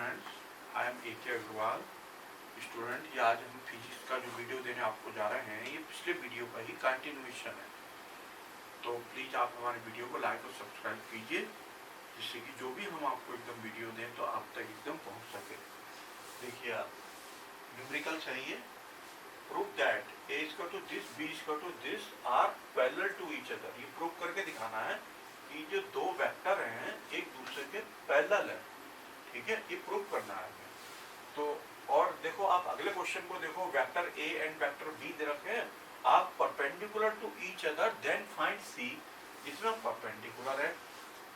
Friends, I am A K. Agrawal student. ये आज हम फिजिक्स का जो वीडियो देने आपको जा रहे हैं, ये पिछले वीडियो का ही कंटिन्यूएशन है। तो प्लीज़ आप हमारे वीडियो को लाइक और सब्सक्राइब कीजिए, जिससे कि जो भी हम आपको एकदम वीडियो दें तो आप तक एकदम पहुंच सके। देखिए आप न्यूमेरिकल चाहिए। Prove that a is equal to this, b is equal to this are parallel to each other। ये प्रूव करके दिखाना है कि जो दो वेक्टर हैं एक दूसरे के पैरेलल है। ठीक है, ये प्रूव करना है हमें। तो और देखो आप अगले क्वेश्चन को देखो, vector A and vector B दे रखे हैं, आप perpendicular to each other then find C. इसमें परपेंडिकुलर है,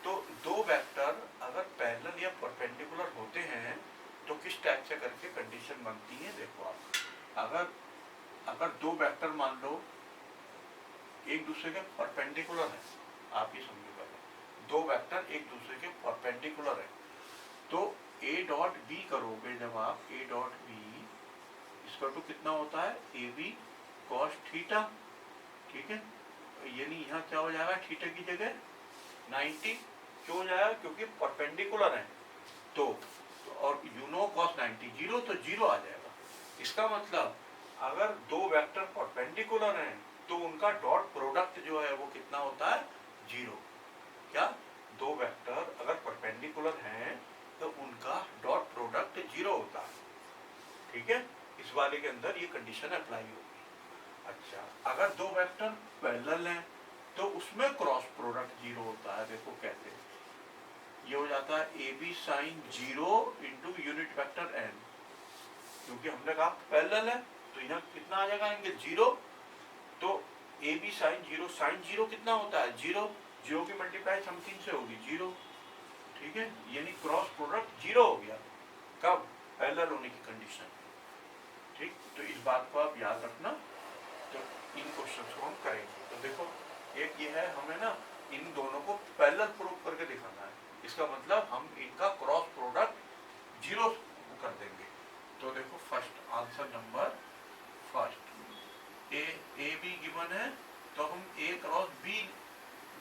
तो दो वेक्टर अगर पैरेलल या परपेंडिकुलर होते हैं तो किस टाइप से करके कंडीशन बनती है। देखो आप अगर दो वेक्टर मान लो एक दूसरे के परपेंडिकुलर है, आप ये समझो पहले दो वेक्टर एक दूसरे के परपेंडिकुलर है, तो ए डॉट बी करोगे जब आप ए डॉट बी इसका तो कितना होता है ए बी कॉस थीटा। ठीक है, यानी यहाँ क्या हो जाएगा थीटा की जगह 90। क्यों हो जाएगा? क्योंकि परपेंडिकुलर है। तो और यू नो कॉस 90 जीरो, तो जीरो आ जाएगा। इसका मतलब अगर दो वेक्टर परपेंडिकुलर हैं तो उनका डॉट प्रोडक्ट जो है वो कितना होता है जीरो। क्या दो वेक्टर अगर परपेंडिकुलर हैं तो उनका डॉट प्रोडक्ट जीरो होता है। ठीक है, इस वाले के अंदर ये कंडीशन अप्लाई होगी। अच्छा, अगर दो वेक्टर पैरेलल हैं तो उसमें क्रॉस प्रोडक्ट जीरो होता है। देखो कैसे, ये हो जाता है A B sine zero into unit vector N. क्योंकि हमने कहा पैरेलल है तो यहाँ कितना आ जाएगा एंगल जीरो। तो ए बी साइन जीरो कितना होता है जीरो, जीरो की मल्टीप्लाई समथिंग से होगी जीरो। ठीक है, यानी क्रॉस प्रोडक्ट जीरो हो गया। कब? पैरेलल होने की कंडीशन। ठीक, तो इस बात को आप याद रखना। तो इन क्वेश्चंस को हम करेंगे। तो देखो एक ये है, हमें ना इन दोनों को पैरेलल प्रूव करके दिखाना है। इसका मतलब हम इनका क्रॉस प्रोडक्ट जीरो कर देंगे। तो देखो first answer number first A be given है, तो हम ए क्रॉस बी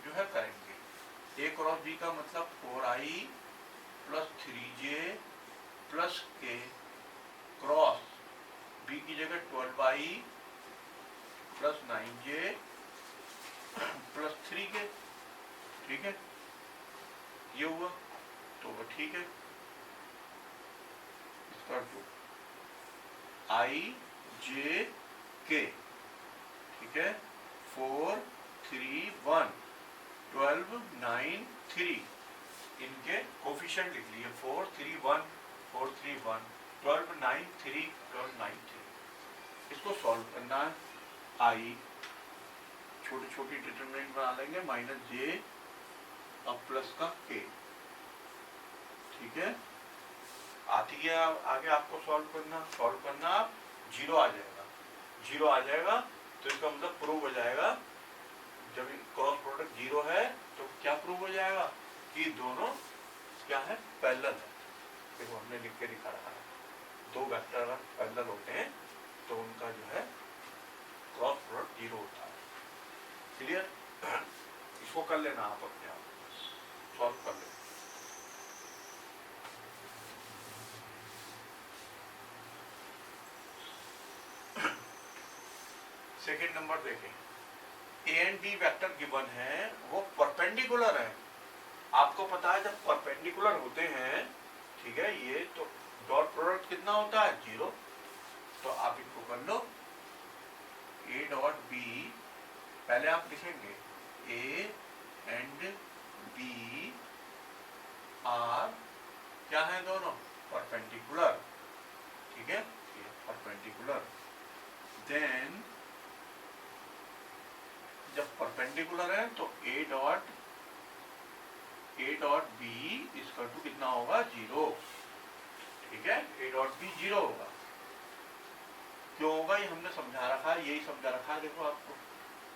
जो है करेंगे। ए क्रॉस बी का मतलब 4i प्लस 3j प्लस के क्रॉस बी की जगह 12i plus 9j plus 3k। ठीक है, ये हुआ तो ठीक है। इसका i j k। ठीक है, 4 3 1 12 9 3 इनके कोफिशिएंट लिख लिए। 4 3 1 4 3 1 12 9 3 12 9 3। इसको सॉल्व करना है। आई छोटी छोटी डिटरमिनेंट बना लेंगे, माइनस जे अब प्लस का के। ठीक है, आती है आगे आपको सॉल्व करना आप जीरो आ जाएगा। जीरो आ जाएगा तो इसका मतलब प्रूव हो जाएगा। जब क्रॉस प्रोडक्ट जीरो है तो क्या प्रूव हो जाएगा कि दोनों क्या है पैरेलल है। देखो हमने लिख के दिखा रहा है, दो वेक्टर अगर पैरेलल होते हैं तो उनका जो है क्रॉस प्रोडक्ट जीरो होता है। क्लियर? इसको कर लेना आप अपने आप, सॉल्व कर लेना। सेकेंड नंबर देखें, A and B vector given है, वो परपेंडिकुलर है। आपको पता है जब परपेंडिकुलर होते हैं, ठीक है, ये तो डॉट प्रोडक्ट कितना होता है जीरो। तो आप इसको कर लो ए डॉट बी, पहले आप लिखेंगे ए एंड बी आर क्या है दोनों परपेंडिकुलर। ठीक है, परपेंडिकुलर। देन जब परपेंडिकुलर है तो ए डॉट बी इसका टू कितना होगा जीरो। ठीक है, ए डॉट बी जीरो होगा। क्यों होगा ये हमने समझा रखा है, यही समझा रखा है देखो आपको।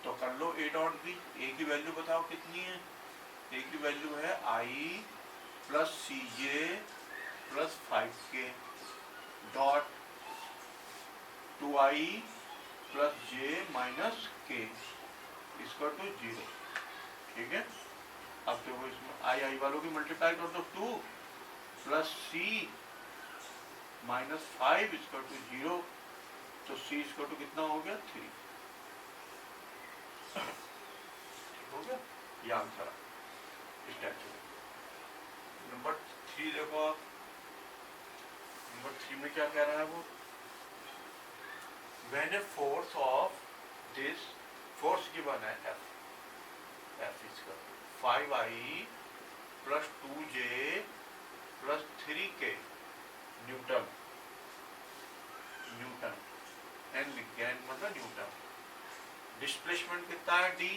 तो कर लो ए डॉट बी। ए की वैल्यू बताओ कितनी है। ए की वैल्यू है i plus C j plus 5k dot 2i plus j minus k इसका टू जीरो। ठीक है, अब देखो इसमें आई वालों की मल्टीप्लाई कर दो 2 प्लस सी -5 इक्वल टू 0, तो c इक्वल टू कितना हो गया 3। ठीक हो गया, ये आंसर इस टाइप से। नंबर 3 देखो आप, नंबर 3 में क्या कह रहा है वो, when a force of this, force given है F equal 5I plus 2J plus 3K newton, N लिख गया, एन मतलब न्यूटन। डिस्प्लेसमेंट कितना है D,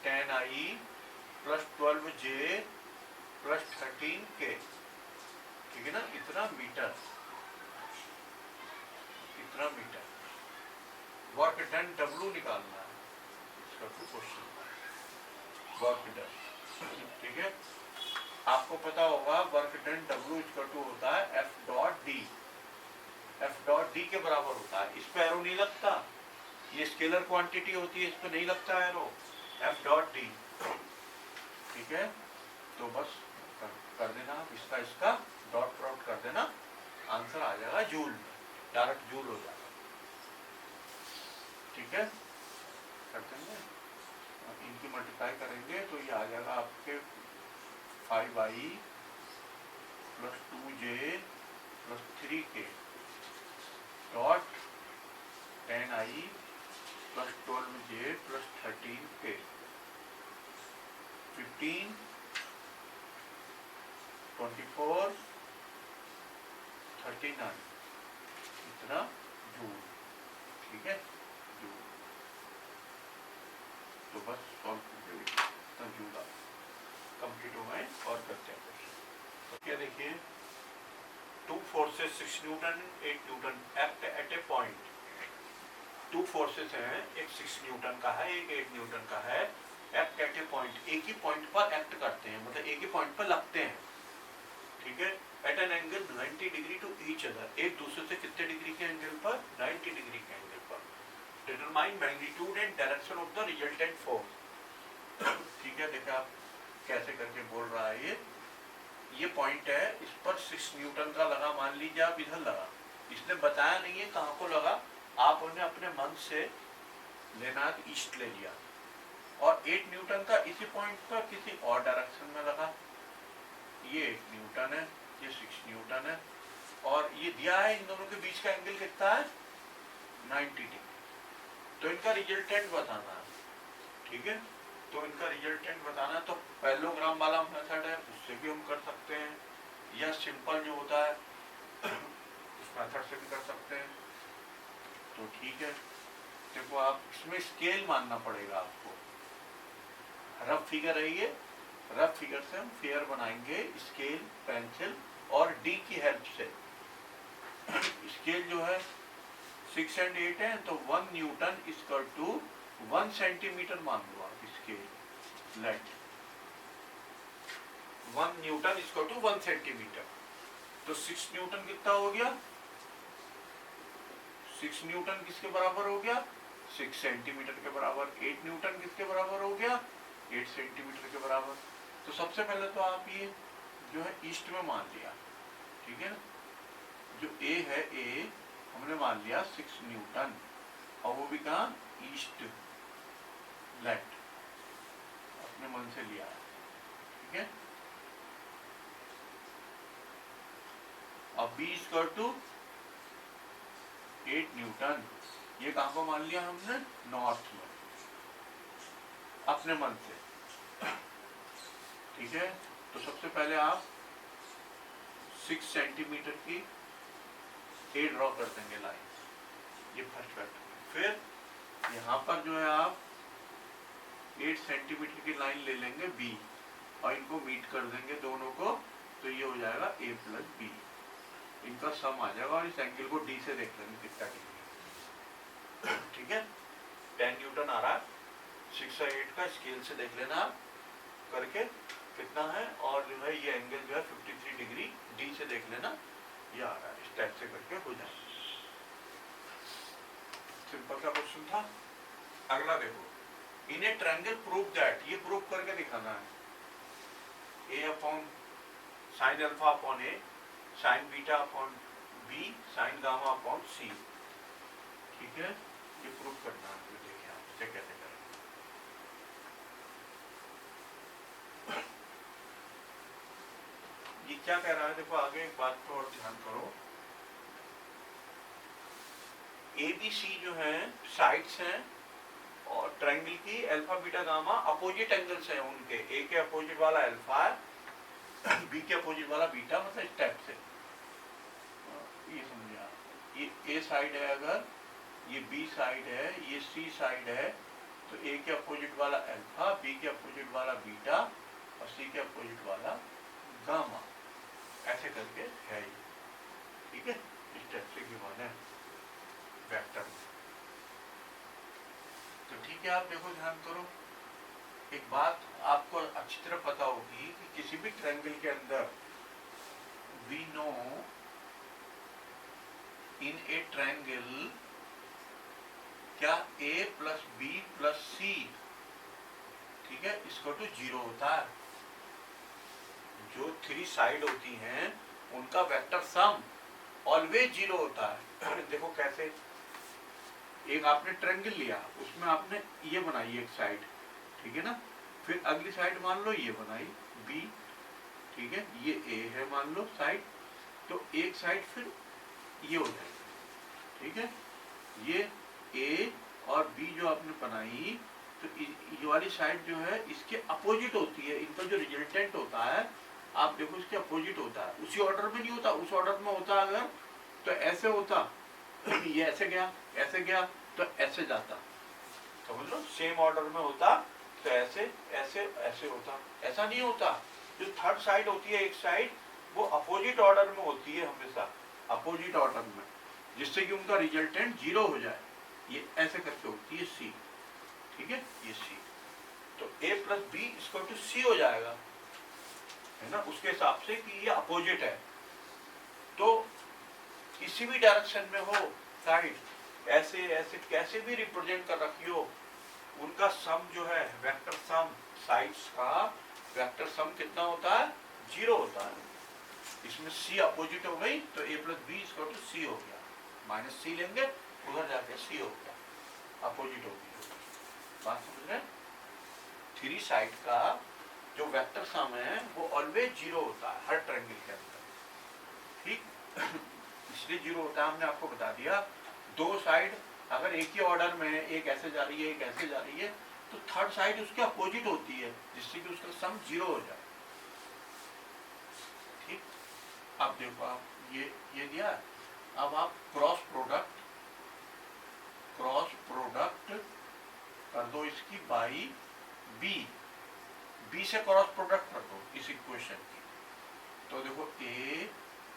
10I plus 12J plus 13K, ठीक है ना, इतना मीटर। वर्क डन W निकालना है, इसका तो क्वेश्चन वर्क डन, ठीक है। आपको पता होगा work done W equal to होता है F dot D, F dot D के बराबर होता है। इस पे एरो नहीं लगता, ये स्केलर क्वांटिटी होती है, इस पे नहीं लगता एरो, F डॉट D, ठीक है। तो बस कर देना आप इसका डॉट प्रोडक्ट कर देना, आंसर आ जाएगा जूल में, डायरेक्ट जूल हो जाएगा, ठीक है। कर देंगे, इनकी मल्टीप्लाई करेंगे तो ये आ जाएगा आपके 5I plus 2J plus 3K dot 10I plus 12J plus 13K, 15, 24, 39, इतना जूल, ठीक है, जूल। तो बस सॉल्व करके इतना जूल कंप्लीट हो गए और करते हैं क्वेश्चन। तो क्या देखिए, 2 forces 6 Newton 8 Newton act at A point. 2 forces हैं, एक 6 न्यूटन का है, एक 8 न्यूटन का है। एक्ट एट ए पॉइंट, एक ही पॉइंट पर एक्ट करते हैं, मतलब एक ही पॉइंट पर लगते हैं, ठीक है। At an angle 90 degree to each other, एक दूसरे से कितने डिग्री के एंगल पर, 90 डिग्री के एंगल पर। Determine magnitude and direction of the resultant force, ठीक है। देखिए आप कैसे करके बोल रहा है, ये पॉइंट है, इस पर 6 न्यूटन का लगा, मान लीजिए आप इधर लगा, इसने बताया नहीं है कहाँ को लगा, आप उन्हें अपने मन से लेना है, ईस्ट ले लिया। और 8 न्यूटन का इसी पॉइंट पर किसी और डायरेक्शन में लगा, ये 8 न्यूटन है, ये 6 न्यूटन है, और ये दिया है इन दोनों के बीच का एंगल कितना है 90 डिग्री। तो इनका रिजल्टेंट बताना है, ठीक है। तो इनका रिजल्टेंट बताना है, तो पैरेललोग्राम वाला मेथड है, उससे भी हम कर सकते हैं, या सिंपल जो होता है उस मेथड से भी कर सकते हैं। तो ठीक है, देखो आप इसमें स्केल मानना पड़ेगा आपको, रफ फिगर है ये, रफ फिगर से हम फिगर बनाएंगे, स्केल, पेंसिल और डी की हेल्प से। स्केल जो है 6 और 8 है, तो 1 न्यूटन इक्वल टू 1 सेंटीमीटर मान लो आप, scale let 1 newton equal to 1 centimetre. तो 6 न्यूटन कितना हो गया, 6 न्यूटन किसके बराबर हो गया, 6 सेंटीमीटर के बराबर। 8 न्यूटन किसके बराबर हो गया, 8 सेंटीमीटर के बराबर। तो सबसे पहले तो आप ये जो है ईस्ट में मान लिया, ठीक है। जो ए है, ए हमने मान लिया 6 न्यूटन, और वो भी कहाँ, ईस्ट लेफ्ट, अपने मन से लिया है, ठीक है। अब बी इक्वल टू 8 न्यूटन, ये कहाँ को मान लिया हमने, नॉर्थ में, अपने मन से, ठीक है। तो सबसे पहले आप 6 सेंटीमीटर की ए ड्रॉ कर देंगे लाइन, ये फर्स्ट वेक्टर। फिर यहाँ पर जो है आप 8 सेंटीमीटर की लाइन ले लेंगे बी, और इनको मीट कर देंगे दोनों को, तो ये हो जाएगा ए प्लस बी, इनका सम आ जाएगा। और इस एंगल को डी से देख लेंगे कितना डिग्री, ठीक है। 10 न्यूटन आ रहा है, 6 और 8 का स्केल से देख लेना आप करके कितना है, और जो है ये एंगल जो है 53 डिग्री, डी से देख लेना, ये आ रहा है। इस टाइप से करके हो जाए, सिंपल सा क्वेश्चन था। अगला देखो, in a triangle prove that, ये प्रूव करके दिखाना है, a upon sine alpha upon a sine beta upon B sine gamma upon C. ठीक है, ये प्रूव करना है। तो देखिए आप इसे कैसे करेंगे। ये क्या कह रहा है, देखो आगे एक बात को और ध्यान करो। ए बी सी जो है साइड्स हैं और ट्रायंगल की alpha beta gamma opposite angles हैं उनके। ए के अपोजिट वाला अल्फा है, बी के अपोजिट वाला बीटा, मतलब इस टाइप से। ये समझिए, ये ए साइड है, अगर ये बी साइड है, ये सी साइड है, तो ए के अपोजिट वाला अल्फा, बी के अपोजिट वाला बीटा और सी के अपोजिट वाला गामा, ऐसे करके है ये। ठीक है, इस टाइप से गिवन है वेक्टर। तो ठीक है, आप देखो ध्यान करो। एक बात आपको अच्छी तरह पता होगी कि किसी भी ट्रायंगल के अंदर we know in a triangle क्या a plus B plus C, ठीक है, इसको तो 0 होता है। जो 3 साइड होती हैं उनका वेक्टर सम ऑलवेज 0 होता है। देखो कैसे, एक आपने ट्रायंगल लिया, उसमें आपने ये बनाई एक साइड, ठीक है ना, फिर अगली साइड मान लो ये बनाई बी, ठीक है, ये ए है मान लो साइड, तो एक साइड फिर ये हो जाएगी। ठीक है, ये ए और बी जो आपने बनाई, तो ये वाली साइड जो है इसके अपोजिट होती है। इनका जो रिजल्टेंट होता है आप देखो इसके अपोजिट होता है, उसी ऑर्डर में नहीं होता। उस ऑर्डर में होता अगर तो ऐसे होता, ये ऐसे गया, ऐसे गया, तो ऐसे जाता, समझ लो। सेम ऑर्डर में होता तो ऐसे ऐसे ऐसे होता, ऐसा नहीं होता। जो थर्ड साइड होती है एक साइड, वो अपोजिट ऑर्डर में होती है हमेशा, अपोजिट ऑर्डर में, जिससे कि उनका रिजल्टेंट 0 हो जाए। ये ऐसे करके होती है सी, ठीक है, ये सी, तो a plus B equal to C हो जाएगा, है ना, उसके हिसाब से कि ये अपोजिट है। तो किसी भी डायरेक्शन में हो साइड, ऐसे ऐसे कैसे भी रिप्रेजेंट कर रखी हो, उनका सम जो है वेक्टर सम साइड्स का वेक्टर सम कितना होता है, 0 होता है। इसमें c अपोजिट हो गई तो a plus B equal to C हो गया, माइनस सी लेंगे उधर जाके c हो गया, अपोजिट हो गई। बात समझ रहे हैं? 3 साइड का जो वेक्टर सम है वो ऑलवेज 0 होता है हर ट्रायंगल के अंदर। ठीक, इसलिए 0 होता है, हमने आपको बता दिया। 2 साइड अगर एक ही ऑर्डर में है, एक ऐसे जा रही है एक ऐसे जा रही है, तो थर्ड साइड उसके अपोजिट होती है, जिससे कि उसका सम 0 हो जाए। ठीक, अब देखो आप ये दिया, अब आप क्रॉस प्रोडक्ट कर दो इसकी बाई बी से क्रॉस प्रोडक्ट कर दो इस इक्वेशन की। तो देखो a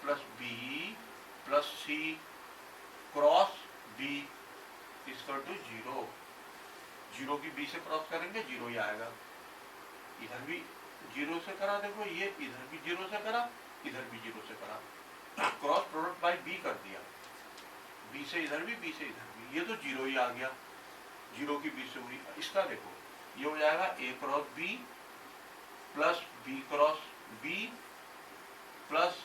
plus B plus C cross B equal to 0। 0 की b से क्रॉस करेंगे 0 ही आएगा। इधर भी 0 से करा, देखो ये इधर भी 0 से करा, इधर भी 0 से करा, क्रॉस प्रोडक्ट बाई b कर दिया। b से इधर भी, b से इधर भी, ये तो 0 ही आ गया। 0 की b से हुई, इसका देखो ये हो जाएगा a cross b plus b cross b plus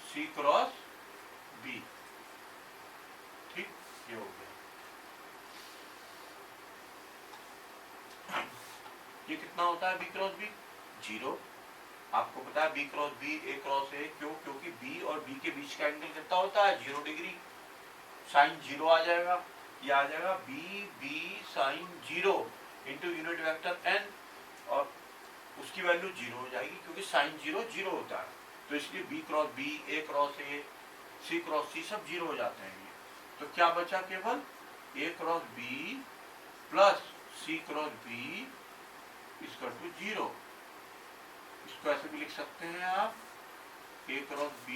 c cross b। ठीक, ये हो गया। ये कितना होता है b क्रॉस b, 0। आपको पता है b cross b a cross a, क्यों? क्योंकि b और b के बीच का एंगल कितना होता है, 0 डिग्री, साइन 0 आ जाएगा। ये आ जाएगा b sine 0 into unit vector n, और उसकी वैल्यू 0 हो जाएगी क्योंकि साइन 0 होता है। तो इसलिए b cross b, a cross a, c cross c सब 0 हो जाते हैं। तो क्या बचा, केवल a cross b plus c cross b equal to 0। इसको ऐसे भी लिख सकते हैं आप, a cross b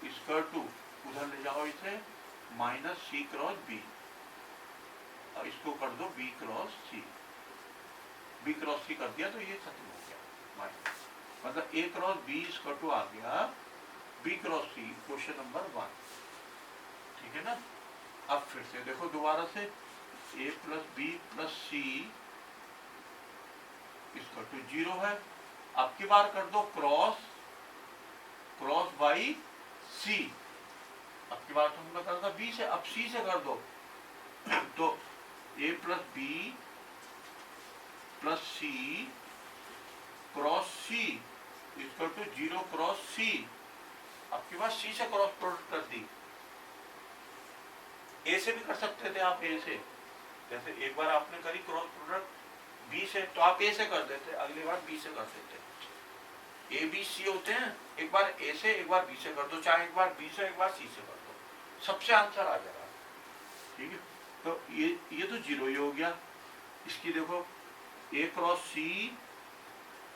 equal to, उधर ले जाओ इसे, माइनस c क्रॉस b, और इसको कर दो b cross c। b cross c कर दिया तो ये खत्म हो गया, माइनस, मतलब a cross b equal to आ गया b cross c, question number 1। ठीक है ना। अब फिर से देखो दोबारा से, a plus b plus c equal to 0 है। अब की बार कर दो क्रॉस क्रॉस बाई सी। अब की बात हमने करा था बी से, अब सी से कर दो तो A plus B plus C cross C equal to 0 cross C. आपके पास सी से क्रॉस प्रोडक्ट कर दी। ए से भी कर सकते थे आप, ए से, जैसे एक बार आपने करी क्रॉस प्रोडक्ट बी से तो आप ए से कर देते, अगली बार बी से कर देते। ए बी सी होते हैं, एक बार ए से एक बार बी से कर दो, चाहे एक बार बी से एक बार सी से कर दो, सबसे आंसर आ जाएगा। ठीक है, तो ये तो 0 ही हो गया। इसकी देखो A cross C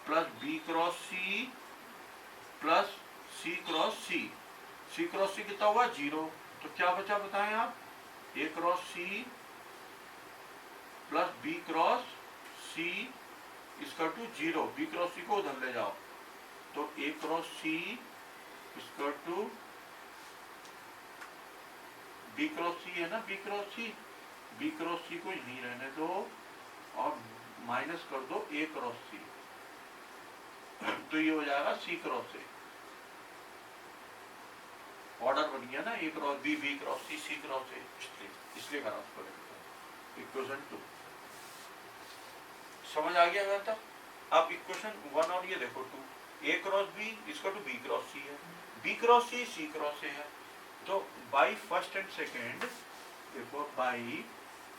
plus B cross C plus C cross C. C cross C कितना हुआ 0, तो क्या बचा बताएं आप, A cross C plus B cross C इसका टू 0। बी क्रॉस सी को उधर ले जाओ तो ए क्रॉस सी इसका टू बी क्रॉस सी है ना, बी क्रॉस सी को यहीं रहने दो और माइनस कर दो ए क्रॉस सी, तो ये हो जाएगा सी क्रॉस ए। ऑर्डर बन गया ना, A cross B, B cross C, C cross A, इसलिए करा उसको इक्वेशन 2। समझ आ गया अगर तक? अब इक्वेशन 1 और ये देखो 2, ए क्रॉस बी इसका टू बी क्रॉस सी है, B cross C cross A है। तो बाई फर्स्ट एंड सेकेंड, देखो by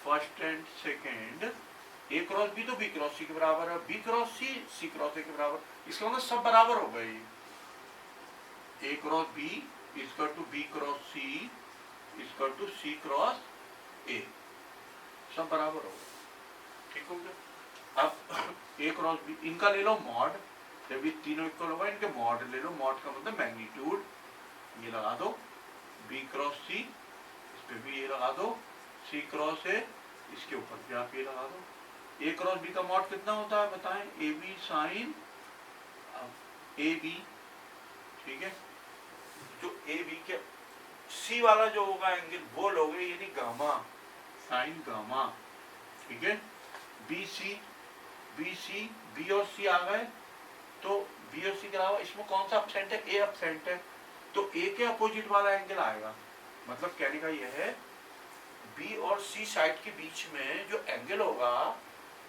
first and second A cross B तो बी क्रॉस सी के बराबर है, B cross C cross A के बराबर, इसका मतलब सब बराबर हो गए। ए क्रॉस बी इसका टू बी क्रॉस सी इसका टू सी क्रॉस ए, सब बराबर हो गए। ठीक हो गया। अब ए क्रॉस बी इनका ले लो मॉड, जब ये तीनों इक्वल होगा इनके मॉड ले लो, मॉड का मतलब मैग्नीट्यूड, ये लगा दो बी क्रॉस सी, इस पे भी ये लगा दो सी क्रॉस ए, इसके ऊपर भी आप ये लगा दो। ए क्रॉस बी का मॉड कितना होता है बताएं, A B sine A B. ठीक है, जो ए बी के सी वाला जो होगा एंगल वो लोगे यानी गामा, साइन गामा। ठीक है, बी सी बी और सी आ गए, तो बी और सी के अलावा इसमें कौन सा अपसेंट है, ए अपसेंट है, तो ए के अपोजिट वाला एंगल आएगा। मतलब कहने का यह है बी और सी साइड के बीच में जो एंगल होगा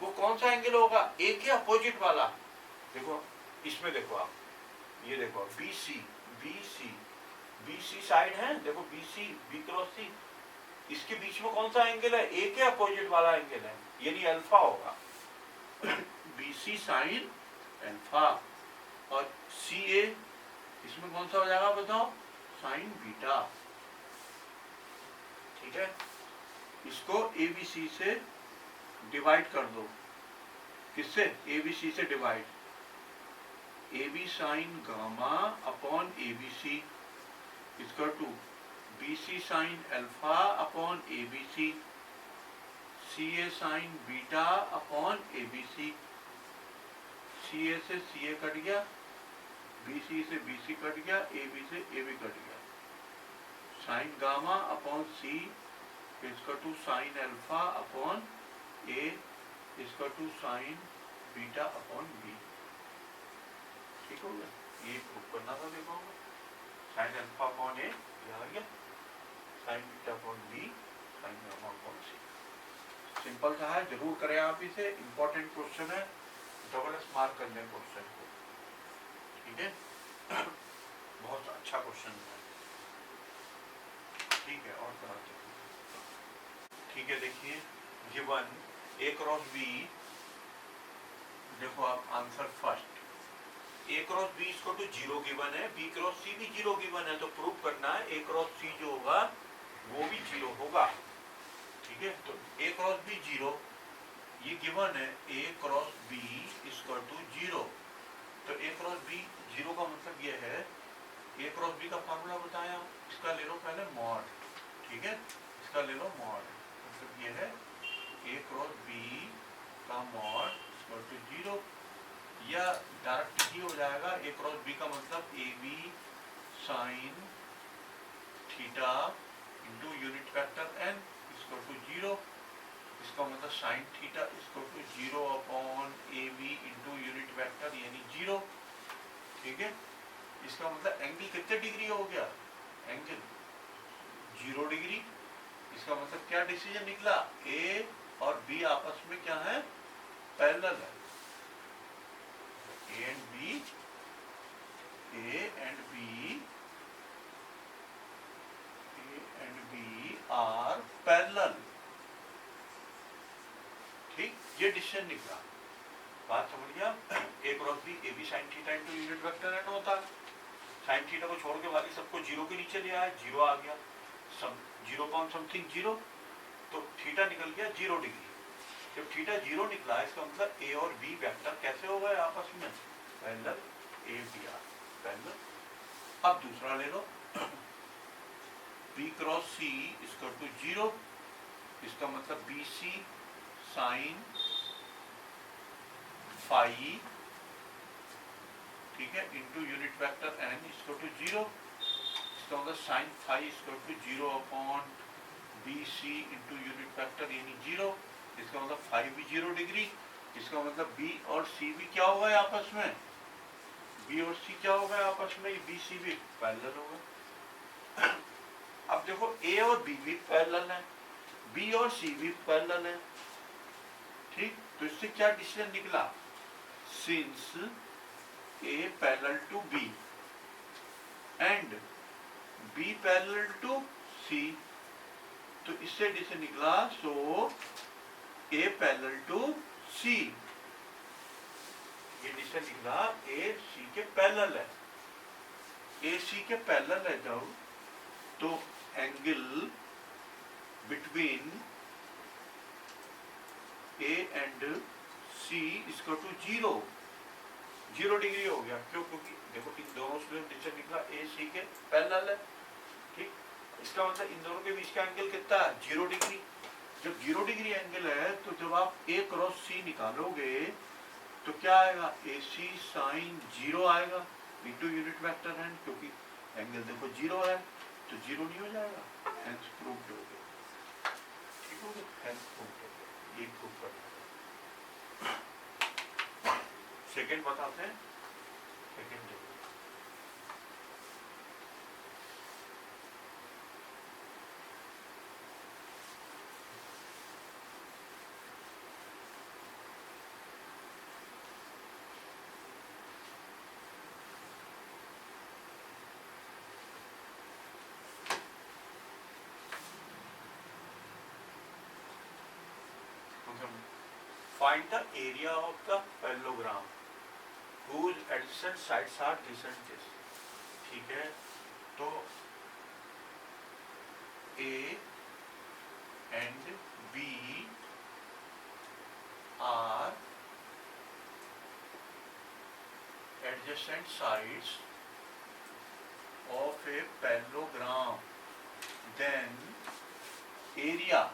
वो कौन सा एंगल होगा, ए के अपोजिट वाला। देखो इसमें देखो आप, ये देखो बी सी साइड है, देखो बी सी बी क्रॉस सी, इसके बीच में कौन सा एंगल है, ए के अपोजिट वाला एंगल है, यानी अल्फा होगा। बी सी साइन अल्फा, और सी ए इसमें कौन सा हो जाएगा बताओ, साइन बीटा। ठीक है, इसको ए बी सी से डिवाइड कर दो, किससे, ए बी सी से divide, A B sine gamma upon A B C इसका to B C sine alpha upon A B C, C A sine beta upon A B C, C A से C ए cut गया, B C से B C cut गया, A B से A B cut गया, sine gamma upon C इसका to sine alpha upon A इसका to sine beta upon B. ठीक हो गया, ये प्रूफ करना था, देखो साइन अल्फा अपॉन ए आ गया, sine beta upon B sine gamma upon C. Simple सा है, जरूर करें आप इसे, इंपॉर्टेंट क्वेश्चन है, डबल एस मार्क कर लें क्वेश्चन को। ठीक है, बहुत अच्छा क्वेश्चन है। ठीक है, और कराते हैं। ठीक है, देखिए गिवन ए क्रॉस बी, देखो आप आंसर फर्स्ट, ए क्रॉस बी इसको तो 0 गिवन है, बी क्रॉस सी भी 0 गिवन है, तो प्रूव करना है ए क्रॉस सी जो होगा वो भी 0 होगा। ठीक है, तो ए क्रॉस बी 0 ये गिवन है, ए क्रॉस बी इसको टू 0, तो ए क्रॉस बी 0 का मतलब ये है, ए क्रॉस बी का फार्मूला बताया, इसका ले लो पहले मॉड। ठीक है, इसका ले लो मॉड, मतलब ये है ए क्रॉस बी का मॉड इक्वल टू 0, या डायरेक्ट ही हो जाएगा, ए क्रॉस बी का मतलब A B sine theta into unit vector N equal to 0, इसका मतलब sine theta equal to 0 upon A B into unit vector यानी 0। ठीक है, इसके इसका मतलब एंगल कितने डिग्री हो गया, एंगल 0 डिग्री। इसका मतलब क्या डिसीजन निकला, ए और बी आपस में क्या है, पैरेलल है। A and B, A and B are parallel. ठीक, ये डिसीजन निकला। बात समझ गया। A cross B, A B sine theta into unit vector N होता है। साइन थीटा को छोड़ के बाकी सबको जीरो के नीचे ले आया, जीरो आ गया, सब 0.something जीरो, तो थीटा निकल गया 0 डिग्री। जब थीटा 0 निकला, इसका मतलब ए और बी वेक्टर कैसे हो गए आपस में, parallel, A B are parallel. अब दूसरा ले लो, B cross C equal to 0, इसका मतलब बी सी साइन फाई, ठीक है, into unit vector N equal to 0, इसका मतलब sine phi equal to 0 upon B C into unit vector यानी 0, इसका मतलब फाई भी 0 डिग्री। इसका मतलब बी और सी भी क्या हो गए आपस में, बी और सी क्या हो गए आपस में, बी सी भी पैरेलल हो गए। अब देखो ए और बी भी पैरेलल है, बी और सी भी पैरेलल है, ठीक, तो इससे क्या डिसीजन निकला, since A parallel to B and B parallel to C, तो इससे डिसीजन निकला, सो ए पैरेलल टू सी, ये डिसीजन निकला ए सी के पैरेलल है। ए सी के पैरेलल है जब, तो angle between A and C equal to 0 degree हो गया। क्यों, क्योंकि देखो इन दोनों से डिसीजन निकला ए सी के पैरेलल है, ठीक, इसका मतलब इन दोनों के बीच का एंगल कितना है, 0 डिग्री। जब 0 डिग्री एंगल है, तो जब आप ए क्रॉस सी निकालोगे तो क्या आएगा, ए सी साइन 0 आएगा इंटू यूनिट वेक्टर एन, क्योंकि एंगल देखो 0 है तो 0 नहीं हो जाएगा, हेंस प्रूव्ड हो गया, ठीक हो गया, हेंस प्रूव्ड हो गया, ये प्रूव कर। सेकेंड बताते हैं, सेकेंड देखो, find the area of the parallelogram whose adjacent sides are this and this, ठीक है, तो A and B are adjacent sides of a parallelogram, then area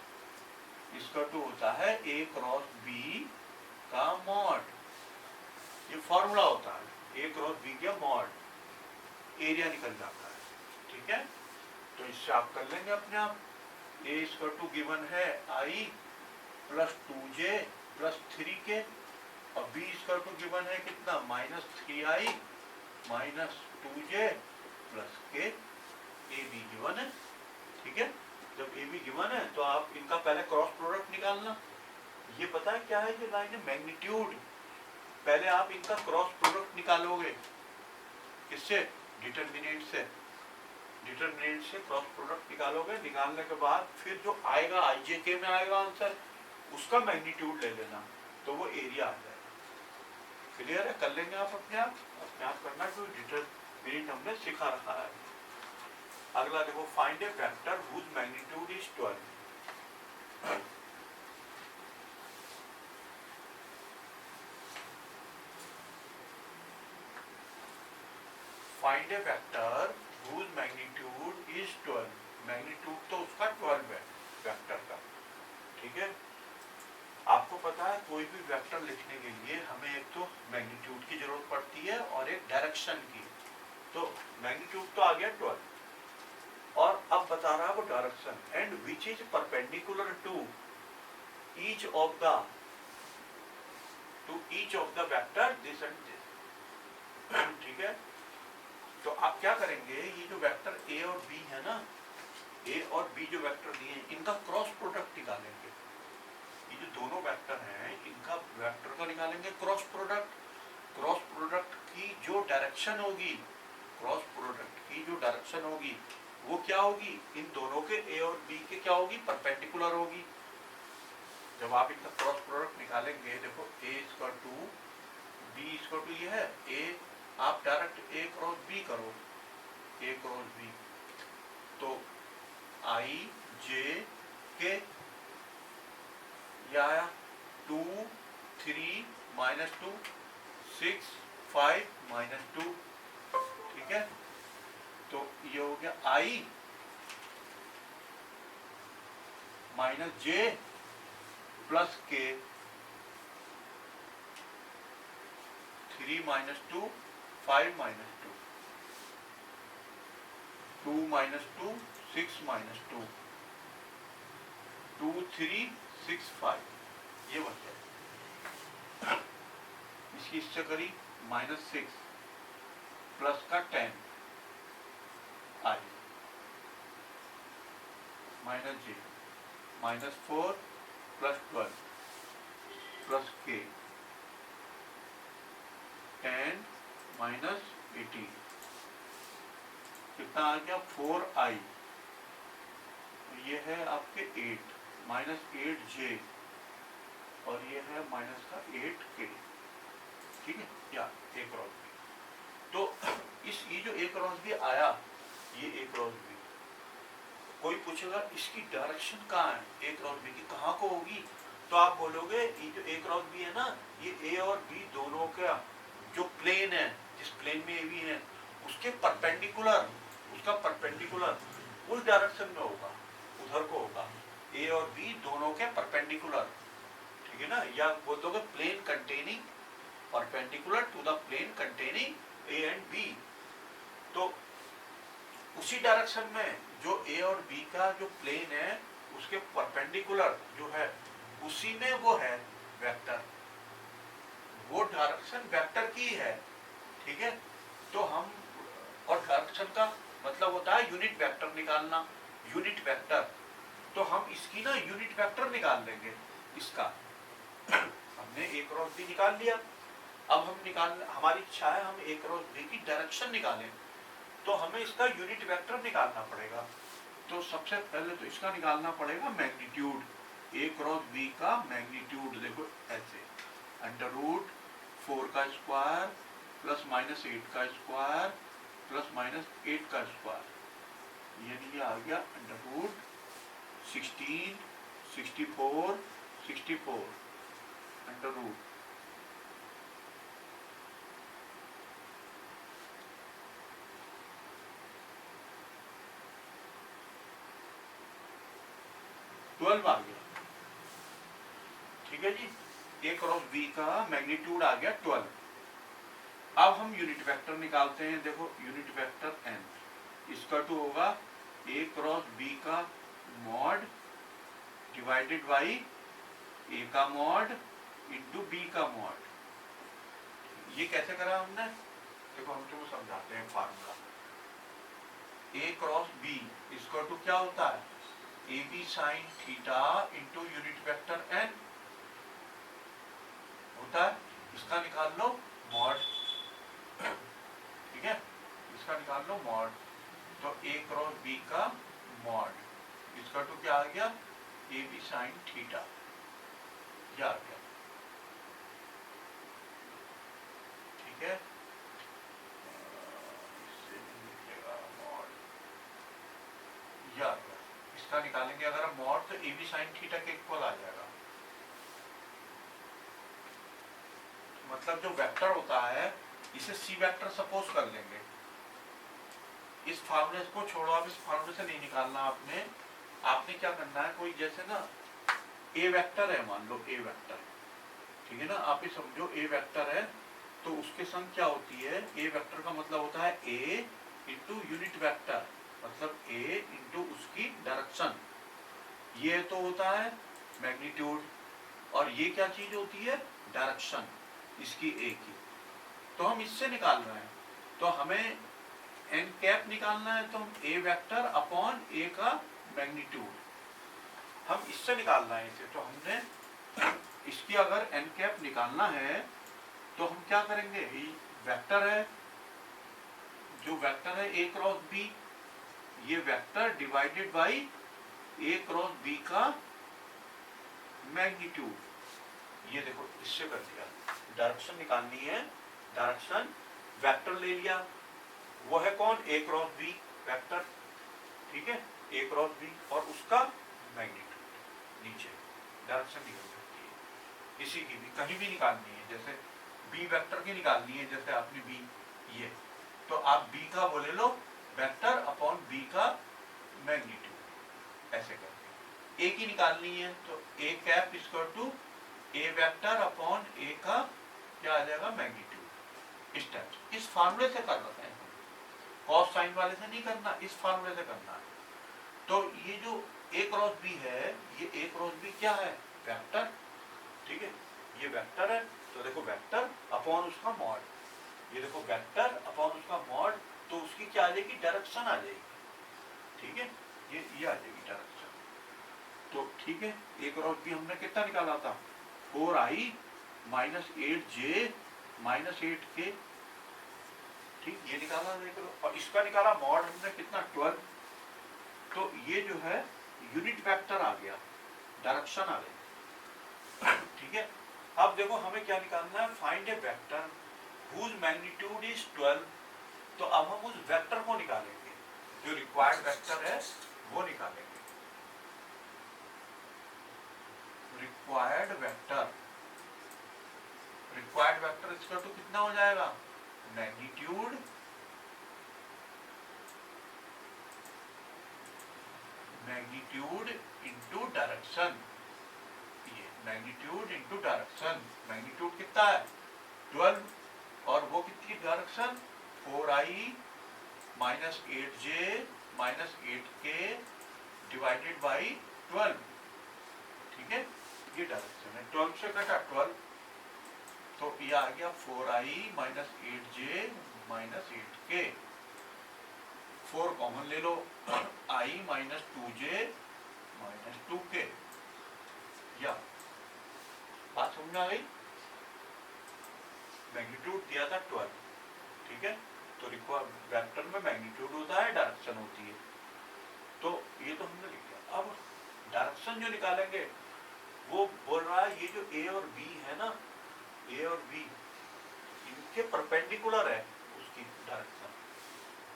इसका तो होता है ए क्रॉस बी का मॉड, ये फॉर्मूला होता है, ए क्रॉस बी का मॉड, एरिया निकल जाता है, ठीक है। तो इससे आप कर लेंगे अपने आप, ए इसका टू गिवन है i plus 2j plus 3k, और बी इसका टू गिवन है कितना, minus 3i minus 2j plus k, A be given है, ठीक है। जब ए बी गिवन है तो आप इनका पहले क्रॉस प्रोडक्ट निकालना, ये पता है क्या है, ये लाइन है मैग्नीट्यूड, पहले आप इनका क्रॉस प्रोडक्ट निकालोगे, किससे, डिटरमिनेंट से, डिटरमिनेंट से क्रॉस प्रोडक्ट निकालोगे, निकालने के बाद फिर जो आएगा आई जे के में आएगा आंसर, उसका मैग्नीट्यूड ले लेना, तो वो एरिया आ जाएगा। क्लियर है, कर लेंगे आप अपने आप करना, जो डिटरमिनेंट हमने सिखा रखा है। अगला देखो, find a vector whose magnitude is 12, find a vector whose magnitude is 12, magnitude तो उसका 12 है वेक्टर का, ठीक है। आपको पता है कोई भी वेक्टर लिखने के लिए हमें एक तो मैग्नीट्यूड की जरूरत पड़ती है और एक डायरेक्शन की, तो मैग्नीट्यूड तो आ गया 12, और अब बता रहा है वो direction, and which is perpendicular to each of the vector this and this, ठीक है। तो करेंगे, ये जो वेक्टर ए और बी है ना, ए और बी जो वेक्टर दिए हैं, इनका क्रॉस प्रोडक्ट निकालेंगे। ये जो दोनों वेक्टर हैं, इनका वेक्टर का निकालेंगे क्रॉस प्रोडक्ट। क्रॉस प्रोडक्ट की जो डायरेक्शन होगी, क्रॉस प्रोडक्ट की जो डायरेक्शन होगी वो क्या होगी, इन दोनों के ए और बी के क्या होगी, परपेंडिकुलर होगी। जब आप इनका क्रॉस प्रोडक्ट निकालेंगे, देखो A equal to B equal to ये है ए, आप डायरेक्ट ए क्रॉस बी करो, ए क्रॉस बी, तो आई जे के ये आया 2 3 -2 6 5 -2, ठीक है। तो ये हो गया आई माइनस जे प्लस के, 3 -2 5 -2, 2 -2 6 -2, 2 3 6 5, ये बन गया। इसकी इससे करी -6 प्लस का 10 आई माइनस जे -4 प्लस 12 प्लस के 10 -18, कितना आ गया 4i, ये है आपके 8 -8 जे और ये है माइनस का 8 के, ठीक है, या ए क्रॉस बी। तो इस ये जो ए क्रॉस बी आया, ये ए क्रॉस बी, कोई पूछेगा इसकी डायरेक्शन कहाँ है, ए क्रॉस बी की कहाँ को होगी, तो आप बोलोगे ये जो ए क्रॉस बी है ना, ये ए और बी दोनों का जो प्लेन है, जिस प्लेन में ए बी है, उसके परपेंडिकुलर, उसका परपेंडिकुलर उस डायरेक्शन में होगा, उधर को होगा, ए और बी दोनों के परपेंडिकुलर, ठीक है ना, या बोल दोगे plane containing perpendicular to the plane containing A and B. तो उसी डायरेक्शन में जो ए और बी का जो प्लेन है, उसके परपेंडिकुलर जो है, उसी में वो है वेक्टर, वो डायरेक्शन वेक्टर की है, ठीक है। तो हम, और डायरेक्शन का मतलब होता है यूनिट वेक्टर निकालना, यूनिट वेक्टर, तो हम इसकी ना यूनिट वेक्टर निकाल लेंगे इसका। हमने ए क्रॉस बी निकाल लिया, अब हम हमारी इच्छा है हम ए क्रॉस बी की डायरेक्शन निकालें, तो हमें इसका यूनिट वेक्टर निकालना पड़ेगा। तो सबसे पहले तो इसका निकालना पड़ेगा मैग्नीट्यूड, ए क्रॉस बी का मैग्नीट्यूड, देखो ऐसे √4 का स्क्वायर प्लस -8 का स्क्वायर प्लस -8 का स्क्वायर, ये आ गया √16 64 64 √ 12 आ गया, ठीक है जी। ए क्रॉस बी का मैग्नीट्यूड आ गया 12। अब हम यूनिट वेक्टर निकालते हैं, देखो यूनिट वेक्टर n, इसका टू होगा ए क्रॉस बी का मॉड डिवाइडेड बाई ए का मॉड इंटू बी का मॉड। ये कैसे करा हमने, देखो हम तुमको समझाते हैं फार्मूला। ए क्रॉस बी इसका टू क्या होता है, A B sine theta into unit vector n होता है, इसका निकाल लो मॉड, ठीक है, इसका निकाल लो मॉड। तो ए क्रॉस बी का मॉड, इसका टू क्या आ गया, ए बी साइन थीटा, ये आ गया, ठीक है। इससे निकलेगा मॉड, ये आ गया। इसका निकालेंगे अगर हम मॉड, तो ए बी साइन थीटा के इक्वल आ जाएगा। मतलब जो वेक्टर होता है, इसे सी वेक्टर सपोज कर लेंगे। इस फार्मूले को छोड़ो, आप इस फार्मूले से नहीं निकालना आपने। आपने क्या करना है, कोई जैसे ना ए वेक्टर है, मान लो ए वेक्टर, ठीक है ना, आप ये समझो ए वेक्टर है, तो उसके संग क्या होती है, ए वेक्टर का मतलब होता है ए इंटू यूनिट वेक्टर, मतलब ए इंटू उसकी डायरेक्शन, ये तो होता है मैग्नीट्यूड, और ये क्या चीज होती है, डायरेक्शन इसकी ए की। तो हम इससे निकाल रहे हैं, तो हमें एन कैप निकालना है तो हम ए वेक्टर अपॉन ए का मैग्नीट्यूड, हम इससे निकालना है इसे। तो हमने इसकी अगर एन कैप निकालना है तो हम क्या करेंगे, ये वेक्टर है, जो वेक्टर है ए क्रॉस बी, ये vector divided by A cross B का मैग्नीट्यूड, ये देखो इससे कर दिया। डायरेक्शन निकालनी है, डायरेक्शन वेक्टर ले लिया, वो है कौन, ए क्रॉस बी वेक्टर, ठीक है, ए क्रॉस बी, और उसका मैग्नीट्यूड नीचे डायरेक्शन निकल सकती है, किसी की भी कहीं भी निकालनी है। जैसे बी वेक्टर की निकालनी है, जैसे आपने बी ये, तो आप बी का बोले लो वेक्टर अपॉन बी का मैग्नीट्यूड, ऐसे करके। ए की निकालनी है तो A cap equal to A vector upon A का क्या आ जाएगा, मैग्नीट्यूड। इस टाइप से, इस फार्मूले से कर रहे हैं, कॉस साइन वाले से नहीं करना, इस फार्मूले से करना है। तो ये जो ए क्रॉस बी है, ये ए क्रॉस बी क्या है, वेक्टर, ठीक है, ये वेक्टर है। तो देखो वेक्टर अपॉन उसका मॉड, ये देखो वेक्टर अपॉन उसका मॉड, तो उसकी क्या आ जाएगी, डायरेक्शन आ जाएगी, ठीक है, ये आ जाएगी डायरेक्शन। तो ठीक है, ए क्रॉस बी हमने कितना निकाला था, 4i minus 8j minus 8k, ठीक, ये निकाला देख लो। और इसका निकाला मॉड हमने कितना, 12। तो ये जो है यूनिट वेक्टर आ गया, डायरेक्शन आ गई, ठीक है। अब देखो हमें क्या निकालना है, find a vector whose magnitude is 12। तो अब हम उस वेक्टर को निकालेंगे, जो रिक्वायर्ड वेक्टर है वो निकालेंगे। रिक्वायर्ड वेक्टर, रिक्वायर्ड वेक्टर इसका तो कितना हो जाएगा, मैग्नीट्यूड मैग्नीट्यूड इंटू डायरेक्शन, ये मैग्नीट्यूड इंटू डायरेक्शन, मैग्नीट्यूड कितना है 12, और वो कितनी direction 4i minus 8j minus 8k divided by 12, ठीक है, ये डायरेक्शन है। 12 से कटा 12, तो ये आ गया 4i minus 8j minus 8k, 4 common ले लो, i minus 2j minus 2k, या बात समझ में आ गई। मैग्नीट्यूड दिया था 12, ठीक है, तो वेक्टर में मैग्नीट्यूड होता है, डायरेक्शन होती है, तो ये तो हमने लिख लिया। अब डायरेक्शन जो निकालेंगे वो बोल रहा है ये जो ए और बी है ना, ए और बी इनके परपेंडिकुलर है उसकी डायरेक्शन।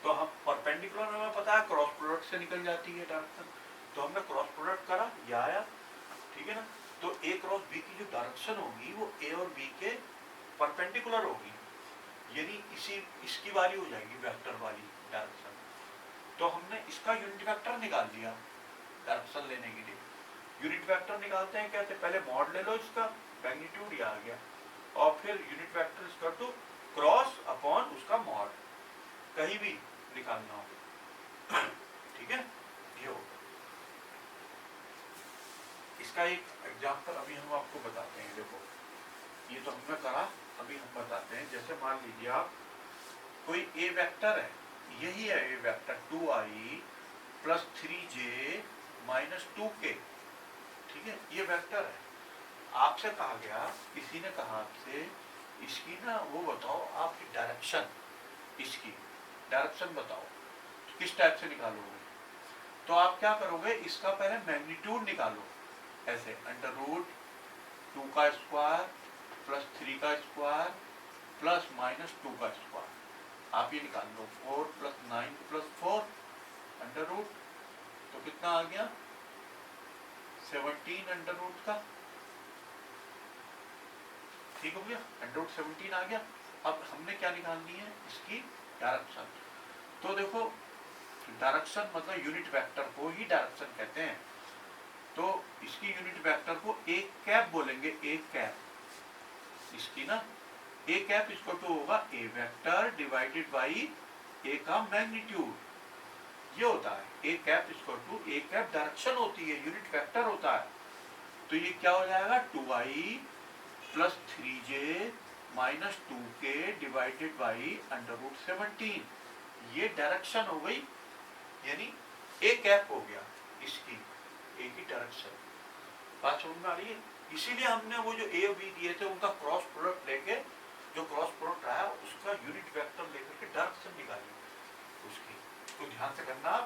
तो हम परपेंडिकुलर हमें पता है क्रॉस प्रोडक्ट से निकल जाती है डायरेक्शन, तो हमने क्रॉस प्रोडक्ट करा, ये आया, ठीक है ना। तो ए क्रॉस बी की जो डायरेक्शन होगी वो ए और बी के परपेंडिकुलर होगी, यानी इसकी वाली हो जाएगी वेक्टर वाली डायरेक्शन। तो हमने इसका यूनिट वेक्टर निकाल लिया डायरेक्शन लेने के लिए। यूनिट वेक्टर निकालते हैं कैसे, पहले मॉड ले लो इसका मैग्नीट्यूड, ये आ गया, और फिर यूनिट वेक्टर इसका टू क्रॉस अपॉन उसका मॉड, कहीं भी निकालना हो, ठीक है, ये होगा। इसका एक एग्जांपल अभी हम आपको बताते हैं। देखो ये तो हमने करा, अभी हम बताते हैं। जैसे मान लीजिए आप कोई ए वेक्टर है, यही है ए vector 2i plus 3j minus 2k, ठीक है, ये वेक्टर है। आपसे कहा गया, किसी ने कहा आपसे इसकी ना वो बताओ आपकी डायरेक्शन, इसकी डायरेक्शन बताओ, किस टाइप से निकालोगे। तो आप क्या करोगे, इसका पहले मैग्नीट्यूड निकालो, ऐसे अंडर रूट 2 का स्क्वायर प्लस 3 का स्क्वायर प्लस माइनस 2 का स्क्वायर, आप ये निकाल लो। 4 प्लस 9 प्लस 4 अंडर रूट, तो कितना आ गया 17 अंडर रूट का, ठीक हो गया, अंडर रूट 17 आ गया। अब हमने क्या निकालनी है, इसकी डायरेक्शन। तो देखो डायरेक्शन मतलब यूनिट वेक्टर को ही डायरेक्शन कहते हैं। तो इसकी यूनिट वेक्टर को ए कैप बोलेंगे, ए कैप, इसकी ना ए कैप इसको तो होगा ए वेक्टर डिवाइडेड बाई ए का मैग्नीट्यूड, ये होता है ए कैप इसको टू, ए कैप डायरेक्शन होती है, यूनिट वेक्टर होता है। तो ये क्या हो जाएगा 2i plus 3j minus 2k divided by under root 17, ये डायरेक्शन हो गई, यानी ए कैप हो गया, इसकी ए की डायरेक्शन। बात समझ में आ रही है? इसीलिए हमने वो जो ए और बी दिए थे उनका क्रॉस प्रोडक्ट लेके, जो क्रॉस प्रोडक्ट आया उसका यूनिट वेक्टर लेकर के डायरेक्शन निकाली उसकी। तो ध्यान से करना,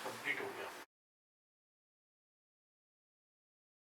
कंप्लीट हो गया।